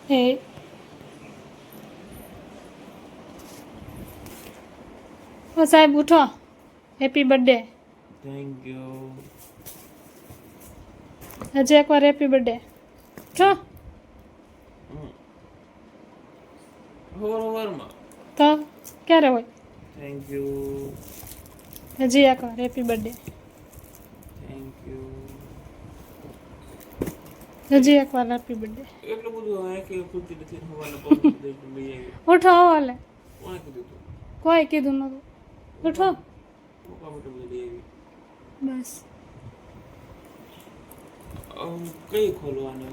એ ઓ સાહેબ ઉઠો, happy birthday. Thank you. હજી એકવાર હેપી બર્થડે. ઉઠો હવારમાં. તો ક્યારે હોય? Thank you. હજી એકવાર હેપી બર્થડે. Thank you. હજી એકવાર હેપી બર્થડે. એટલું બધું આ કે પૂછતી નથી હવારના પગ લઈ આવી. ઉઠો હાલે. કોણે કીધું તું? કોઈ કીધું નતું. ઉઠો પપ્પા માટે લઈ આવી. બસ. કઈ ખોલવાને?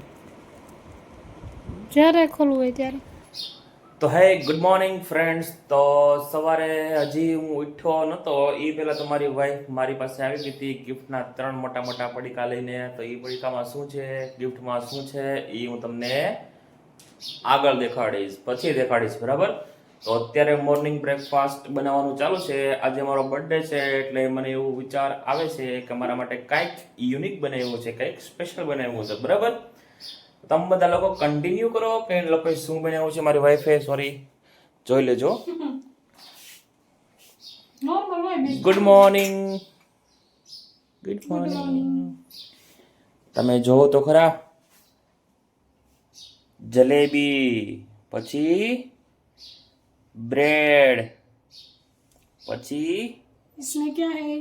જ્યારે ખોલવું હોય ત્યારે. તો હે ગુડ મોર્નિંગ ફ્રેન્ડ્સ. તો સવારે હજી હું ઉઠ્યો નહોતો એ પહેલાં તો મારી વાઈફ મારી પાસે આવી ગઈ હતી ગિફ્ટના 3 મોટા મોટા પડીકા લઈને. તો એ પડીકામાં શું છે, ગિફ્ટમાં શું છે એ હું તમને આગળ દેખાડીશ, પછી દેખાડીશ, બરાબર? તો અત્યારે મોર્નિંગ બ્રેકફાસ્ટ બનાવવાનું ચાલુ છે. આજે મારો બર્થડે છે એટલે મને એવું વિચાર આવે છે કે મારા માટે કંઈક યુનિક બનાવ્યું છે, કંઈક સ્પેશિયલ બનાવ્યું છે, બરાબર? તમે બધા લોકો કન્ટિન્યુ કરો કે લોકો શું બનાવ્યું છે. મારી વાઈફે સોરી જોઈ લેજો. Good morning. Good morning. તમે જોવો તો ખરા. જલેબી, પછી બ્રેડ, પછી इसमें क्या है?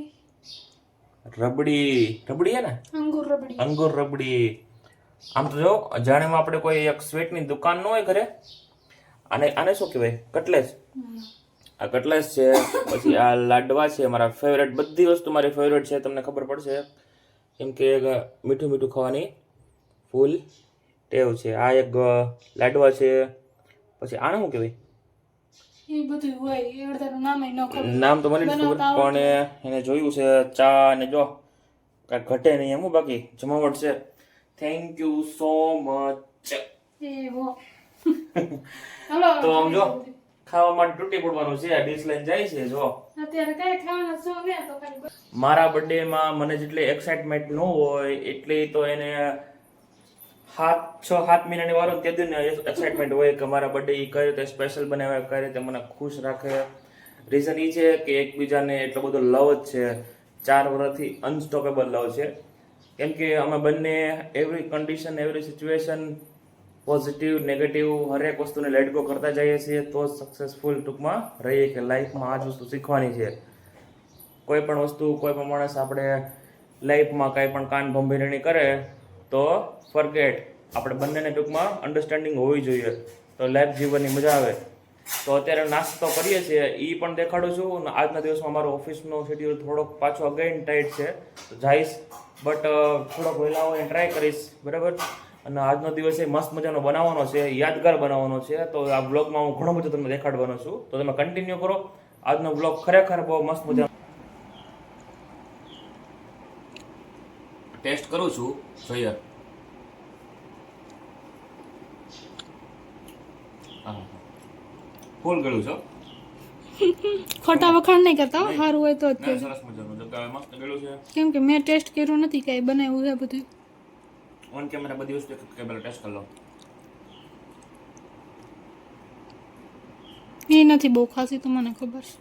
રબડી. રબડી હે ને? अंगूर रबड़ी. અંગુર રબડી. આમ તો જો જાણેમાં આપણે કોઈ એક સ્વીટની દુકાન ન હોય ઘરે, આને આને શું કહેવાય? કટલેસ. આ કટલેસ છે. પછી આ લાડવા છે મારા ફેવરેટ. બધી વસ્તુ મારી ફેવરેટ છે, તમને ખબર પડશે કેમ કે મીઠું મીઠું ખાવાની ફૂલ ટેવ છે. આ એક લાડવા છે. પછી આને શું કહેવાય? એ બધું હોય, એ અડધાનું નામે ન ખબર. નામ તો મને નથી ખબર પણ એને જોયું છે. ચા ને જો કાંઈ ઘટે નહીં એમ. બાકી જમાવટ છે. Thank you so much. એ હો. હલો. તો આમ જો ખાવા માટે તૂટી પડવાનું છે. આ ડીશ લઈને જાય છે. જો અત્યારે કઈ ખાવાના છો ને તો ખાલી મારા બર્થડે માં મને જેટલી એક્સાઇટમેન્ટ ન હોય એટલી તો એને 6-7 મહિનાની વાર હોય તે એક્સાઇટમેન્ટ હોય કે મારા બર્થડે એ કઈ રીતે સ્પેશિયલ બનાવે, કઈ રીતે મને ખુશ રાખે. રીઝન એ છે કે એકબીજાને એટલો બધો લવ જ છે. 4 વર્ષથી અનસ્ટોપેબલ લવ છે. કેમ કે અમે બંને every condition, every situation, positive negative હરેક વસ્તુને લેટ ગો કરતા જઈએ છીએ તો સક્સેસફુલ ટૂંકમાં રહીએ. કે લાઈફમાં આ જ વસ્તુ શીખવાની છે. કોઈ પણ વસ્તુ, કોઈ પણ માણસ આપણે લાઈફમાં કાંઈ પણ કાન ભંભીરણી કરે તો ફરગેટ. આપણે બંનેને ટૂંકમાં અન્ડરસ્ટેન્ડિંગ હોવી જોઈએ તો લાઈફ જીવવાની મજા આવે. તો અત્યારે નાસ્તો કરીએ છીએ એ પણ દેખાડું છું. અને આજના દિવસમાં મારો ઓફિસનો શેડ્યુલ થોડોક પાછો અગેન ટાઈટ છે તો જઈશ, બટ થોડોક વહેલા હોય ટ્રાય કરીશ, બરાબર? અને આજનો દિવસ એ મસ્ત મજાનો બનાવવાનો છે, યાદગાર બનાવવાનો છે. તો આ બ્લોગમાં હું ઘણું બધું તમને દેખાડવાનો છું. તો તમે કન્ટિન્યુ કરો. આજનો બ્લોગ ખરેખર બહુ મસ્ત મજાનો. ટેસ્ટ કરું છું, જોઈએ. ફૂલ ગળ્યું છે. ખોટા વખાણ નહીં કરતા હો. સારું હોય તો જ ના, કહેજો. સરસ મજાનું છે. મસ્ત ગળ્યું છે. કેમ કે મેં ટેસ્ટ કર્યું નથી, કઈ બનાવ્યું છે બધું. ઓન કેમેરા બધી વસ્તુ કેમેરા ટેસ્ટ કરી લો. એ નથી બહુ ખાસી, તો મને ખબર છે.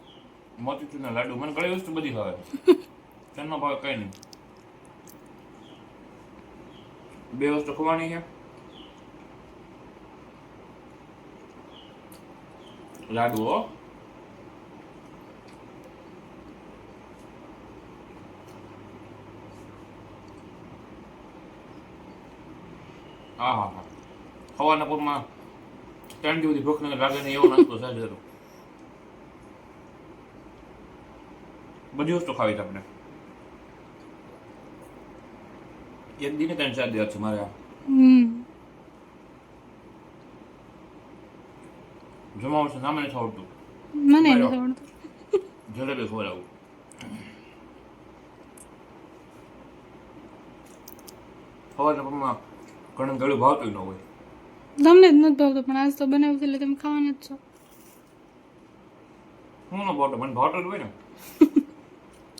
મોતીચૂરના લાડુ મને ઘણી વસ્તુ બધી ભાવે. તેનો ભાવે કઈ નહીં. 2 વસ્તુ ખવાની છે. લાડુ હો. હા હા હા. ખવાના પૂરમાં 3 દિવસથી ભૂખ નથી લાગે ને એવો નાસ્તો છે જરૂર. બધી વસ્તુ ખાવી છે આપણે. એક દિને 3-4 દિવસ છે મારે. જમાવટ છે, નામે નથી આવડતું. મને નથી આવડતું. જલેબી ખવડાવું. ખવાના પૂરમાં ઘણું ગળું ભાવતું ન હોય. તમને જ નથી ભાવતું, પણ આજ તો બનાવ્યું છે એટલે તમે ખાવાના જ છો. હું ન ભાવતો, મને ભાવતો જ હોય ને.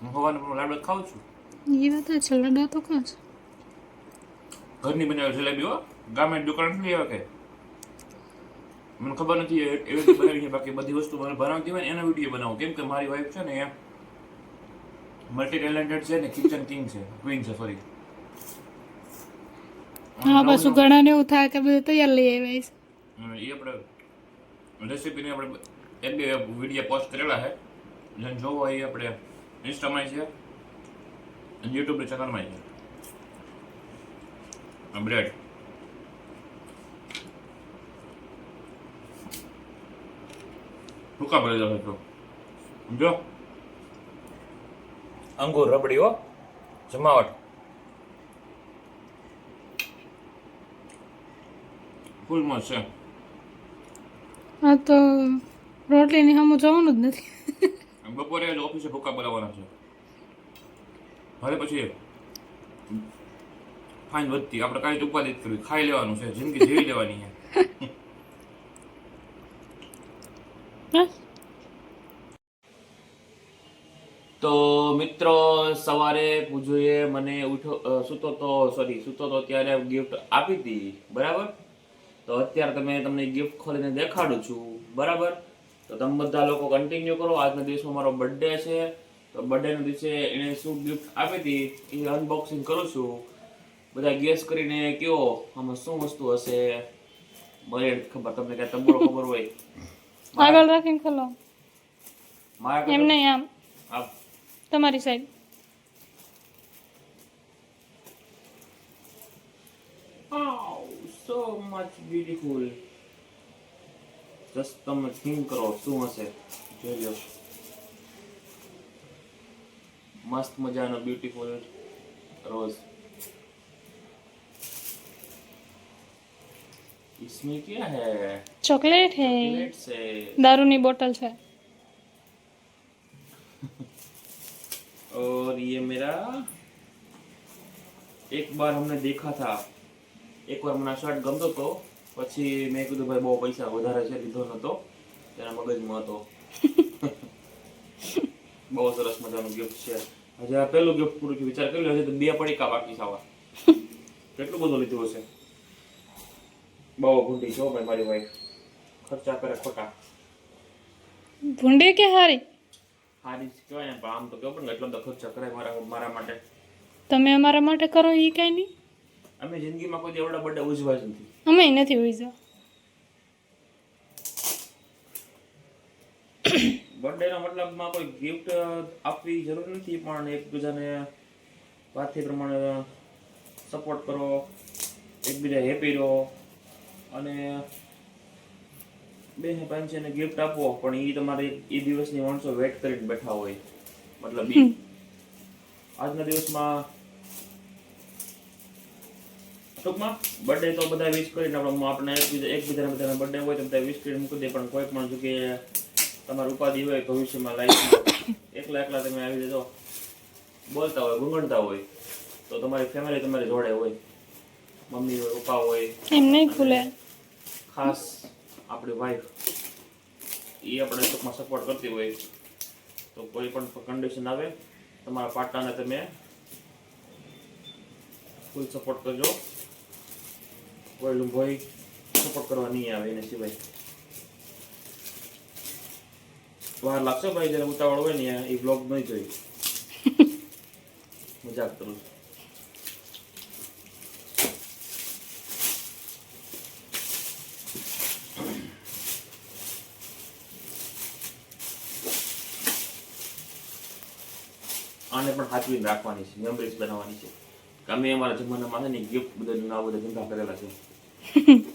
હું ખવાના લાડુ ખાઉં છું. એ વાત છે, લડા તો ખાસ. ઘરની બનાવેલી જલેબી હો. ગામે દુકાન નથી લેવા કે મને ખબર નથી એવી રીતે બનાવી છે, બાકી બધી વસ્તુ મને બનાવતી હોય ને એનો વિડીયો બનાવું, કેમ કે મારી વાઈફ છે ને એ મલ્ટી ટેલેન્ટેડ છે ને, કિચન કિંગ છે, ક્વીન છે સોરી. હા પાછું ઘણા ને એવું થાય કે બધું તૈયાર લઈ આવ્યા છે. એ આપણે રેસીપીની આપણે એક બે વિડીયો પોસ્ટ કરેલા છે, જેને જોવો હોય એ આપણે ઇન્સ્ટામાં છે અને યુટ્યુબની ચેનલમાં છે. બ્રેડ ભૂકા ભરેલો હતો જો, અંગુર રબડી હો, જમાવટ ફૂલ મસ્ત છે. હા તો રોટલીની સામું જવાનું જ નથી. બપોરે જ ઓફિસે ભૂકા બોલાવવાના છે, હવે પછી ફાઇન વધતી આપણે કાંઈ ઉપાધિ કરવી, ખાઈ લેવાનું છે, જિંદગી જીવી લેવાની છે. બસ તો મિત્રો સવારે પૂજોએ મને સૂતો તો ત્યારે ગિફ્ટ આપી હતી, બરાબર. તો અત્યારે તમને ગિફ્ટ ખોલીને દેખાડું છું, બરાબર. તો તમે બધા લોકો કન્ટિન્યુ કરો. આજના દિવસમાં મારો બર્થડે છે, તો બર્થડેના દિવસે એને શું ગિફ્ટ આપી હતી એ અનબોક્સિંગ કરું છું. બધા ગેસ કરીને કયો આમાં શું વસ્તુ હશે. મને ખબર, તમને ક્યાં તંબોળો ખબર હોય આગળ રાખીને ખોલો, મારા એમ નહીં આમ આપ તમારી side. Oh, so much beautiful. Just તમે થિંક કરો શું હશે, જોઈ લો. મસ્ત મજાનો બ્યુટીફુલ રોઝ. इसमें क्या है? ચોકલેટ है, चॉकलेट से. दारूની બોટલ છે. और ये मेरा एक बार हमने देखा था, એક વાર મને શર્ટ ગમતો હતો, પછી મેં કીધું ભાઈ બહુ પૈસા વધારે છે, લીધો નતો, તેના મગજમાં હતો. બહુ સરસ મજાનું ગિફ્ટ છે. હજી આ પહેલું ગિફ્ટ પૂરું થયું, વિચાર કરી લો, હજી તો 2 પડીકા બાકી છે આવા. કેટલું બધું લીધું હશે. બહુ ભૂંડી છો ભાઈ મારી વાઈફ, ખર્ચા કરે ખોટા. ભૂંડી કે હારી? હારી કહેવાય ને, પણ આમ તો કેવું પણ એટલો બધો ખર્ચા કરે મારા માટે. તમે અમારા માટે કરો એ કાંઈ નહીં. અમે જિંદગીમાં કોઈ એવડા બર્થડે ઉજવા જ નથી. અમે નથી ઉજવા. બર્થડેનો મતલબમાં કોઈ ગિફ્ટ આપવી જરૂર નથી, પણ એકબીજાને વાતથી પ્રમાણે સપોર્ટ કરો, એકબીજા હેપી રહો, અને બે પાંચને ગિફ્ટ આપો, પણ એ તમારે એ દિવસની માણસો વેટ કરીને બેઠા હોય. મતલબ આજના દિવસમાં ટૂંકમાં બર્થડે તો બધા વિશ કરીને આપણે એકબીજાના બધાના બર્થડે હોય તો બધા વિશ કરીને મૂકી દે, પણ કોઈ પણ જગ્યાએ તમારી ઉપાધિ હોય ભવિષ્યમાં લાઈફમાં એકલા તમે આવી જતો બોલતા હોય, ગુંગણતા હોય, તો તમારી ફેમિલી તમારી જોડે હોય, મમ્મી હોય, પપ્પા હોય, એમ નહીં ખુલે. ખાસ આપણી વાઈફ એ આપણે ટૂંકમાં સપોર્ટ કરતી હોય, તો કોઈ પણ કન્ડિશન આવે તમારા પાર્ટનરને તમે ફૂલ સપોર્ટ કરજો. કોઈ લુંભોઈ સપોર્ટ કરવા નહીં આવે એને સિવાય. વાર લાગશે ભાઈ, જયારે ઉતાવળ હોય ને એ બ્લોગ નહીં જોઈ. મજાક કરું છું. આને પણ સાચવીને રાખવાની છે, મેમરીઝ બનાવવાની છે. કે અમે અમારા જમાનામાં છે ને ગિફ્ટ બધા આ બધા ધંધા કરેલા છે,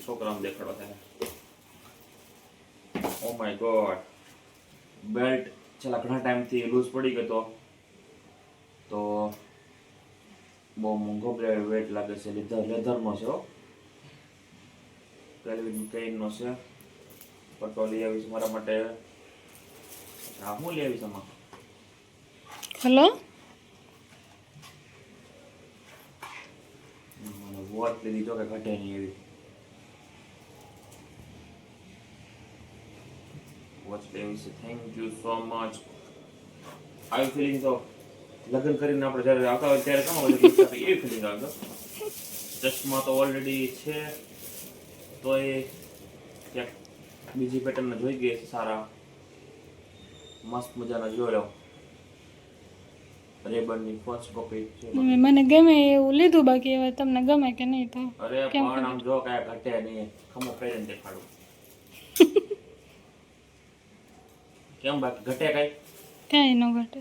છોકરાઓને દેખાડવા થાય. ઓ માય ગોડ, બેલ્ટ છેલ્લા ઘણા ટાઈમથી લૂઝ પડી ગયો તો બહુ મોંઘો વેટ લાગે છે. લેધરનો છે, કેલ્વિન ક્લેઈનનો છે. પટ્ટો લઈ આવીશ મારા માટે. હું લઈ આવીશ આમાં. હલો, વોચ લીધી જો કે ઘટે નહીં એવી. વોચ લેવી છે. Thank you so much. આવી ફિલિંગ તો લગ્ન કરીને આપણે જ્યારે આવતા હોય ત્યારે કામ આવે એવી ફિલિંગ આવે. ચશ્મા તો ઓલરેડી છે, તો એ ક્યાંક બીજી પેટર્ન જોઈ ગઈ છે સારા મસ્ત મજાના જોઈ લો રેબનની ફર્સ્ટ કોપી છે મને ગમે એવું લીધું, બાકી હવે તમને ગમે કે નહીં તો અરે પણ આમ જો કાંઈ ઘટે નહીં ખમો પહેરીને દેખાડું કેમ બાકી ઘટે કાંઈ કાંઈ ન ઘટે.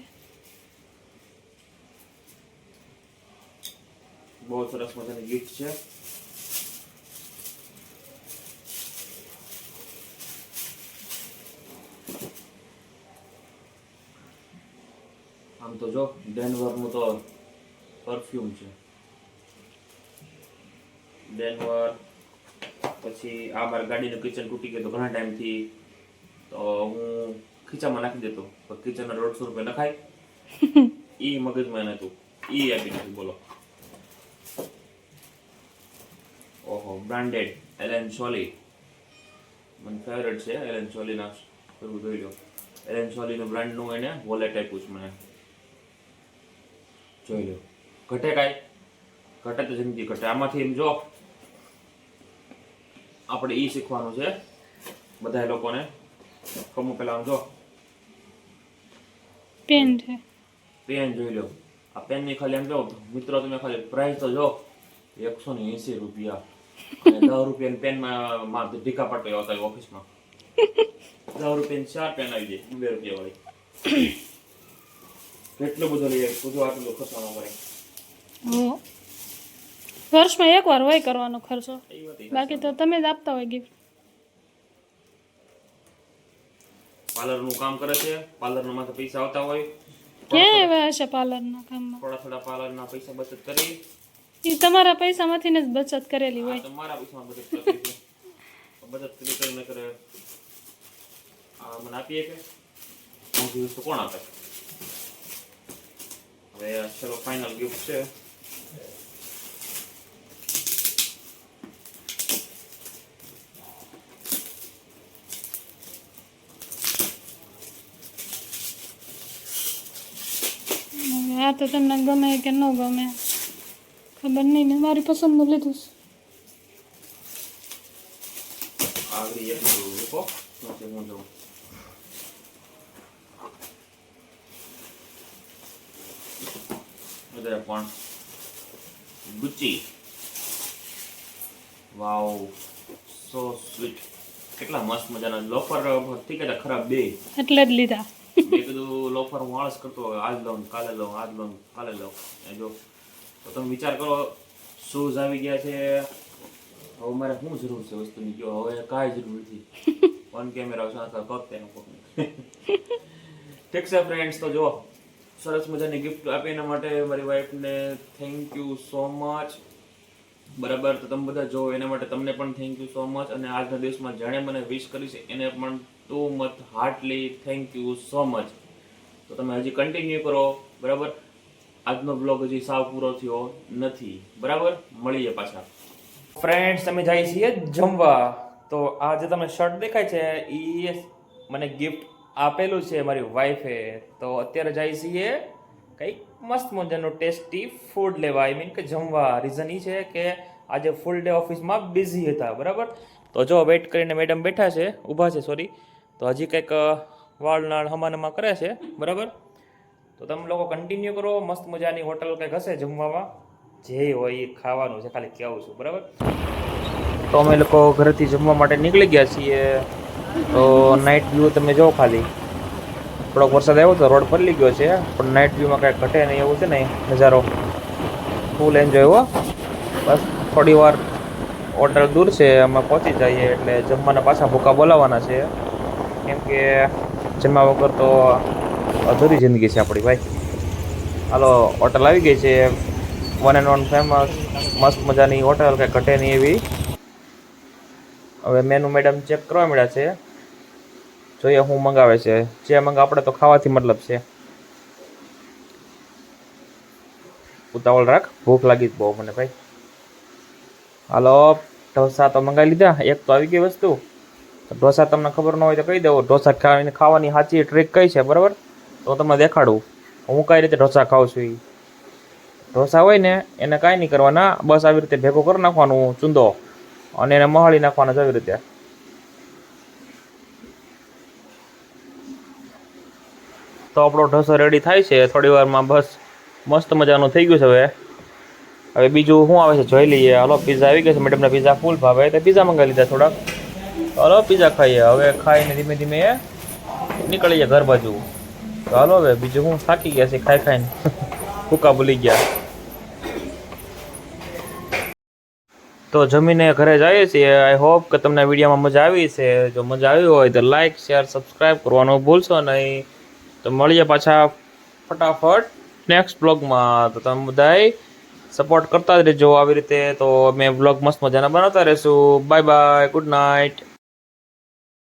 બહુ સરસ મજાની ગિફ્ટ છે. આમ તો જો ડેનવરનું તો પરફ્યુમ છે. ડેનવર પછી આ મારી ગાડીનું કિચન તૂટી ગયું તો ઘણા ટાઈમથી, તો હું ખીચામાં નાખી દેતો, પણ કિચનના 150 રૂપિયા નખાય ઈ મગજમાં નતું, ઈ આપી દીધું. બોલો. ઓહો, બ્રાન્ડેડ એલન સોલી, મને ફેવરેટ છે એલન સોલીના. કરવું જોઈ લો, એલન સોલીનું બ્રાન્ડનું એને વોલેટ આપ્યું છે મને. જોઈ લો, ઘટે કાંઈ? ઘટે તો જિંદગી ઘટે. આમાંથી એમ જો આપણે ઈ શીખવાનું છે બધા લોકોને. કમુ પેલા આમ જો પેન છે, પેન જોઈ લો. આ પેનની ખાલી આમ જો મિત્રો, તમે ખાલી પ્રાઇસ તો જો 180 રૂપિયા. અને 10 રૂપિયાની પેનમાં ઢીકા પાટો આવતા હોય ઓફિસમાં. 10 રૂપિયાની 4 પેન આવી જાય 2 રૂપિયા વાળી. કેટલું બધું લઈએ, બધું આટલું ખર્ચવાનો પડે. હો વર્ષમાં એકવાર હોય કરવાનો ખર્ચો, એ વાત ઈ. બાકી તો તમે જ આપતા હોય ગિફ્ટ. પાર્લરનું કામ કરે છે, પાર્લરના માંથી પૈસા આવતા હોય, ક્યાં એવા હશે પાર્લરના કામમાં? થોડા પાર્લરના પૈસા બચત કરી. એ તમારા પૈસામાંથી જ બચત કરેલી હોય. આ તો મારા પૈસામાં બચત કરી છે. બચત કરીને કરે. આ મને આપીએ કે મોંઘી વસ્તુ કોણ આપે? હવે ચલો ફાઇનલ ગિફ્ટ છે. આ તો તમને ગમે કે ન ગમે ખબર નહીં, મેં મારી પસંદનું લીધું છે. આગળ એક રૂપો પછી હું જોઉં. વધારે પણ ગુચ્ચી. વાવ, સો સ્વીટ. કેટલા મસ્ત મજાના લોફર. ઠીક છે, ખરાબ બે એટલે જ લીધા. મેં કીધું લોફર હું આળસ કરતો હોય, આજ લઉં કાલે લઉં, આજ લઉં કાલે લઉં. એ જો તો તમે વિચાર કરો, શૂઝ આવી ગયા છે. હવે મારે શું જરૂર છે વસ્તુની? જો હવે કાંઈ જરૂર નથી. ઓન કેમેરા સાથે કરતે ઠીક છે ફ્રેન્ડ્સ. તો જો સરસ મજાની ગિફ્ટ આપી એના માટે મારી વાઈફને થેન્ક યુ સો મચ. બરાબર, તો તમે બધા જો એના માટે તમને પણ થેન્ક યુ સો મચ. અને આજના દિવસમાં જેણે મને વિશ કરી છે એને પણ too much heartily thank you so much. તો તમે હજી કન્ટિન્યુ કરો. બરાબર, આજનો બ્લોગ હજી સાવ પૂરો થયો નથી. બરાબર, મળીએ પાછા. ફ્રેન્ડ્સ, તમે જાય છીએ જમવા. તો આ જે તમને શર્ટ દેખાય છે એ મને ગિફ્ટ આપેલું છે મારી વાઈફે. તો અત્યારે જાય છીએ કંઈક મસ્ત મજાનું ટેસ્ટી ફૂડ લેવા, આઈ મીન કે જમવા. રીઝન એ છે કે આજે ફૂલ ડે ઓફિસમાં બિઝી હતા. બરાબર, તો જો વેઇટ કરીને મેડમ બેઠા છે, ઊભા છે સોરી. તો હજી કંઈક વાળનાળ હમાનમાં કરે છે. બરાબર, તો તમે લોકો કન્ટિન્યુ કરો. મસ્ત મજાની હોટલ કંઈક હશે જમવામાં, જે હોય એ ખાવાનું છે, ખાલી કહેવું છું. બરાબર, તો અમે લોકો ઘરેથી જમવા માટે નીકળી ગયા છીએ. તો નાઇટ વ્યૂ તમે જો, ખાલી થોડોક વરસાદ આવ્યો તો રોડ પલળી ગયો છે, પણ નાઇટ વ્યૂમાં કાંઈ ઘટે નહીં એવું છે ને. નજારો ફૂલ એન્જોય હો. બસ થોડી વાર હોટલ દૂર છે, અમે પહોંચી જઈએ એટલે જમવાના પાછા ભૂકા બોલાવવાના છે. કેમ કે જમવા વગર તો અધૂરી જિંદગી છે આપણી ભાઈ. હાલો, હોટલ આવી ગઈ છે, 1 and 1 ફેમસ. મસ્ત મજાની હોટલ, કાંઈ ઘટે નહીં એવી. હવે મેનુ મેડમ ચેક કરવા મળ્યા છે, જોઈએ શું મંગાવે છે. જે મંગાવે આપણે તો ખાવાથી મતલબ છે. ઉતાવળ રાખ, ભૂખ લાગી બહુ મને ભાઈ. હાલો, ઢોસા તો મંગાવી લીધા. એક તો આવી ગઈ વસ્તુ. ઢોસા તમને ખબર ન હોય તો કહી દઉં, ઢોસા ખાવાની સાચી ટ્રીક કઈ છે. બરાબર, તો હું તમને દેખાડું હું કઈ રીતે ઢોસા ખાઉં છું. એ ઢોસા હોય ને એને કાંઈ નહીં કરવાના, બસ આવી રીતે ભેગો કરી નાખવાનું ચૂંદો, અને એને મહાળી નાખવાનો આવી રીતે. તો આપણો ઢોસો રેડી થાય છે થોડી વારમાં. બસ મસ્ત મજાનું થઈ ગયું છે. હવે બીજું શું આવે છે જોઈ લઈએ. હાલો પીઝા આવી ગયા છે. મેડમને પીઝા ફૂલ ભાવે તો પીઝા મંગાવી લીધા થોડાક. હાલો પીઝા ખાઈએ. હવે ખાઈને ધીમે ધીમે નીકળીએ ઘર બાજુ. તો હાલો હવે બીજું હું થાકી ગયા છે ખાઈ ખાઈને. ભૂકા ભૂલી ગયા. તો જમીને ઘરે જઈએ છીએ. આઈ હોપ કે તમને વિડીયોમાં મજા આવી છે. જો મજા આવી હોય તો લાઇક શેર સબસ્ક્રાઈબ કરવાનું ભૂલશો નહીં. તો મળીએ પાછા ફટાફટ નેક્સ્ટ બ્લોગમાં. તો તમે બધાય સપોર્ટ કરતા જ રહેજો આવી રીતે. તો અમે બ્લોગ મસ્ત મજાના બનાવતા રહીશું. Bye bye, good night.